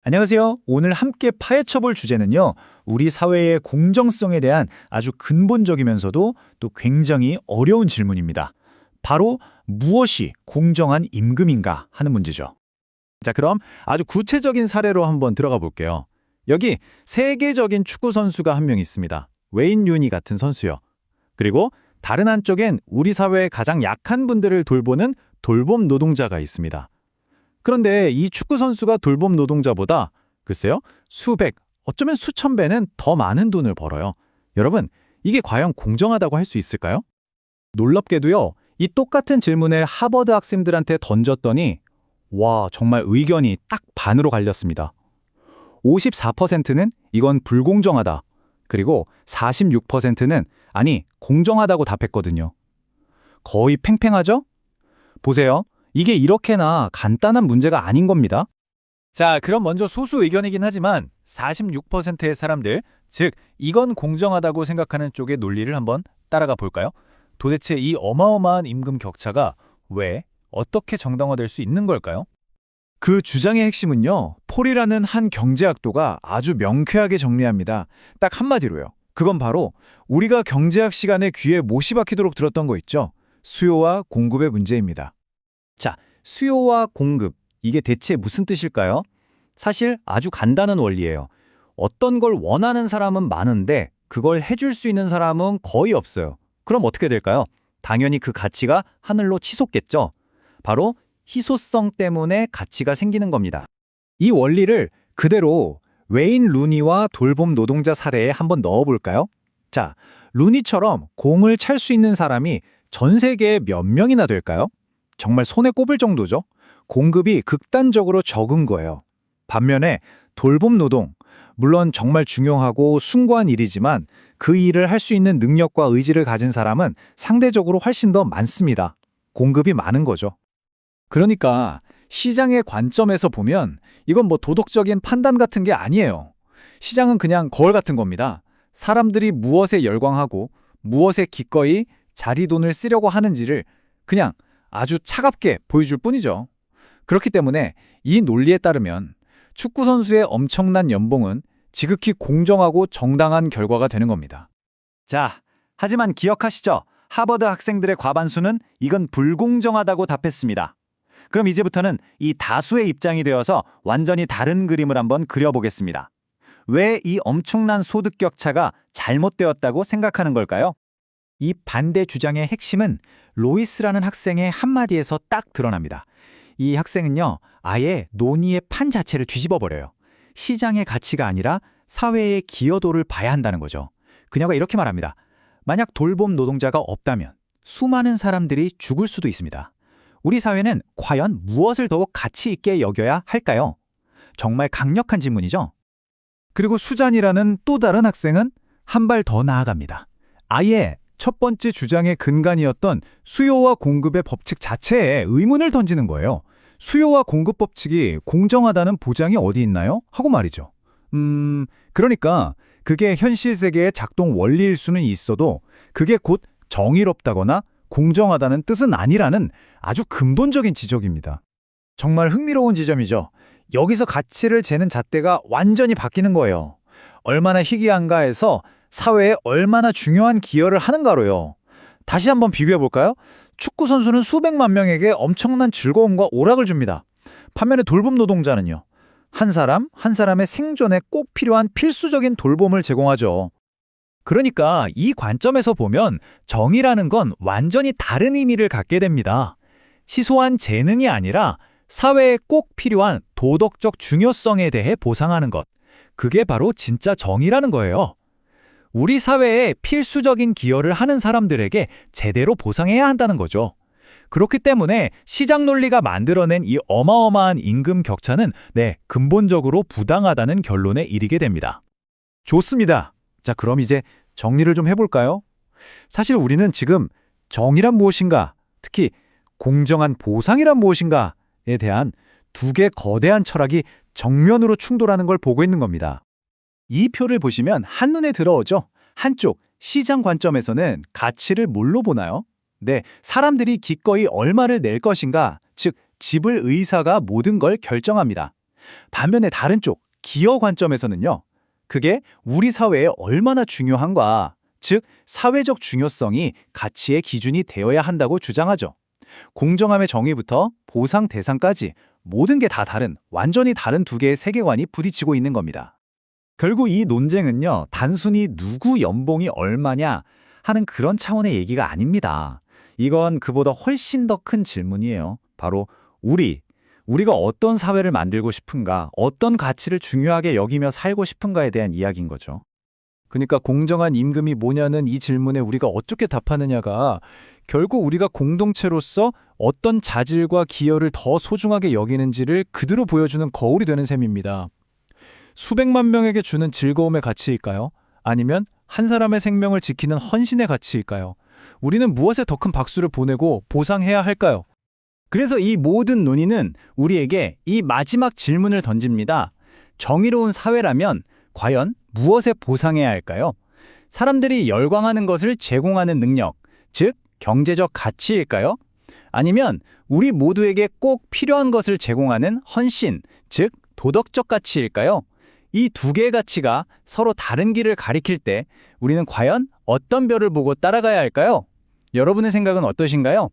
안녕하세요. 오늘 함께 파헤쳐볼 주제는요, 우리 사회의 공정성에 대한 아주 근본적이면서도 또 굉장히 어려운 질문입니다. 바로 무엇이 공정한 임금인가 하는 문제죠. 자, 그럼 아주 구체적인 사례로 한번 들어가 볼게요. 여기 세계적인 축구 선수가 한 명 있습니다. 웨인 루니 같은 선수요. 그리고 다른 한쪽엔 우리 사회의 가장 약한 분들을 돌보는 돌봄 노동자가 있습니다. 그런데 이 축구 선수가 돌봄 노동자보다 글쎄요, 수백, 어쩌면 수천 배는 더 많은 돈을 벌어요. 여러분, 이게 과연 공정하다고 할 수 있을까요? 놀랍게도요, 이 똑같은 질문을 하버드 학생들한테 던졌더니 와, 정말 의견이 딱 반으로 갈렸습니다. 54%는 이건 불공정하다. 그리고 46%는 아니, 공정하다고 답했거든요. 거의 팽팽하죠? 보세요. 이게 이렇게나 간단한 문제가 아닌 겁니다. 자, 그럼 먼저 소수 의견이긴 하지만 46%의 사람들, 즉 이건 공정하다고 생각하는 쪽의 논리를 한번 따라가 볼까요? 도대체 이 어마어마한 임금 격차가 왜, 어떻게 정당화될 수 있는 걸까요? 그 주장의 핵심은요, 폴이라는 한 경제학도가 아주 명쾌하게 정리합니다. 딱 한마디로요. 그건 바로 우리가 경제학 시간에 귀에 못이 박히도록 들었던 거 있죠. 수요와 공급의 문제입니다. 자, 수요와 공급, 이게 대체 무슨 뜻일까요? 사실 아주 간단한 원리예요. 어떤 걸 원하는 사람은 많은데 그걸 해줄 수 있는 사람은 거의 없어요. 그럼 어떻게 될까요? 당연히 그 가치가 하늘로 치솟겠죠. 바로 희소성 때문에 가치가 생기는 겁니다. 이 원리를 그대로 웨인 루니와 돌봄 노동자 사례에 한번 넣어볼까요? 자, 루니처럼 공을 찰 수 있는 사람이 전 세계에 몇 명이나 될까요? 정말 손에 꼽을 정도죠. 공급이 극단적으로 적은 거예요. 반면에 돌봄 노동, 물론 정말 중요하고 숭고한 일이지만 그 일을 할 수 있는 능력과 의지를 가진 사람은 상대적으로 훨씬 더 많습니다. 공급이 많은 거죠. 그러니까 시장의 관점에서 보면 이건 뭐 도덕적인 판단 같은 게 아니에요. 시장은 그냥 거울 같은 겁니다. 사람들이 무엇에 열광하고 무엇에 기꺼이 자리 돈을 쓰려고 하는지를 그냥 아주 차갑게 보여줄 뿐이죠. 그렇기 때문에 이 논리에 따르면 축구 선수의 엄청난 연봉은 지극히 공정하고 정당한 결과가 되는 겁니다. 자, 하지만 기억하시죠? 하버드 학생들의 과반수는 이건 불공정하다고 답했습니다. 그럼 이제부터는 이 다수의 입장이 되어서 완전히 다른 그림을 한번 그려보겠습니다. 왜 이 엄청난 소득 격차가 잘못되었다고 생각하는 걸까요? 이 반대 주장의 핵심은 로이스라는 학생의 한마디에서 딱 드러납니다. 이 학생은요, 아예 논의의 판 자체를 뒤집어버려요. 시장의 가치가 아니라 사회의 기여도를 봐야 한다는 거죠. 그녀가 이렇게 말합니다. 만약 돌봄 노동자가 없다면 수많은 사람들이 죽을 수도 있습니다. 우리 사회는 과연 무엇을 더욱 가치 있게 여겨야 할까요? 정말 강력한 질문이죠. 그리고 수잔이라는 또 다른 학생은 한 발 더 나아갑니다. 아예 첫 번째 주장의 근간이었던 수요와 공급의 법칙 자체에 의문을 던지는 거예요. 수요와 공급 법칙이 공정하다는 보장이 어디 있나요? 하고 말이죠. 그러니까 그게 현실 세계의 작동 원리일 수는 있어도 그게 곧 정의롭다거나 공정하다는 뜻은 아니라는 아주 근본적인 지적입니다. 정말 흥미로운 지점이죠. 여기서 가치를 재는 잣대가 완전히 바뀌는 거예요. 얼마나 희귀한가 해서 사회에 얼마나 중요한 기여를 하는가로요. 다시 한번 비교해 볼까요? 축구 선수는 수백만 명에게 엄청난 즐거움과 오락을 줍니다. 반면에 돌봄 노동자는요. 한 사람, 한 사람의 생존에 꼭 필요한 필수적인 돌봄을 제공하죠. 그러니까 이 관점에서 보면 정의라는 건 완전히 다른 의미를 갖게 됩니다. 시소한 재능이 아니라 사회에 꼭 필요한 도덕적 중요성에 대해 보상하는 것. 그게 바로 진짜 정의라는 거예요. 우리 사회에 필수적인 기여를 하는 사람들에게 제대로 보상해야 한다는 거죠. 그렇기 때문에 시장 논리가 만들어낸 이 어마어마한 임금 격차는 근본적으로 부당하다는 결론에 이르게 됩니다. 좋습니다. 자, 그럼 이제 정리를 좀 해볼까요? 사실 우리는 지금 정의란 무엇인가, 특히 공정한 보상이란 무엇인가에 대한 두 개 거대한 철학이 정면으로 충돌하는 걸 보고 있는 겁니다. 이 표를 보시면 한눈에 들어오죠? 한쪽, 시장 관점에서는 가치를 뭘로 보나요? 사람들이 기꺼이 얼마를 낼 것인가, 즉 지불 의사가 모든 걸 결정합니다. 반면에 다른 쪽, 기여 관점에서는요. 그게 우리 사회에 얼마나 중요한가, 즉 사회적 중요성이 가치의 기준이 되어야 한다고 주장하죠. 공정함의 정의부터 보상 대상까지 모든 게 다 다른, 완전히 다른 두 개의 세계관이 부딪히고 있는 겁니다. 결국 이 논쟁은요, 단순히 누구 연봉이 얼마냐 하는 그런 차원의 얘기가 아닙니다. 이건 그보다 훨씬 더 큰 질문이에요. 바로 우리가 어떤 사회를 만들고 싶은가, 어떤 가치를 중요하게 여기며 살고 싶은가에 대한 이야기인 거죠. 그러니까 공정한 임금이 뭐냐는 이 질문에 우리가 어떻게 답하느냐가 결국 우리가 공동체로서 어떤 자질과 기여를 더 소중하게 여기는지를 그대로 보여주는 거울이 되는 셈입니다. 수백만 명에게 주는 즐거움의 가치일까요? 아니면 한 사람의 생명을 지키는 헌신의 가치일까요? 우리는 무엇에 더 큰 박수를 보내고 보상해야 할까요? 그래서 이 모든 논의는 우리에게 이 마지막 질문을 던집니다. 정의로운 사회라면 과연 무엇에 보상해야 할까요? 사람들이 열광하는 것을 제공하는 능력, 즉 경제적 가치일까요? 아니면 우리 모두에게 꼭 필요한 것을 제공하는 헌신, 즉 도덕적 가치일까요? 이 두 개의 가치가 서로 다른 길을 가리킬 때 우리는 과연 어떤 별을 보고 따라가야 할까요? 여러분의 생각은 어떠신가요?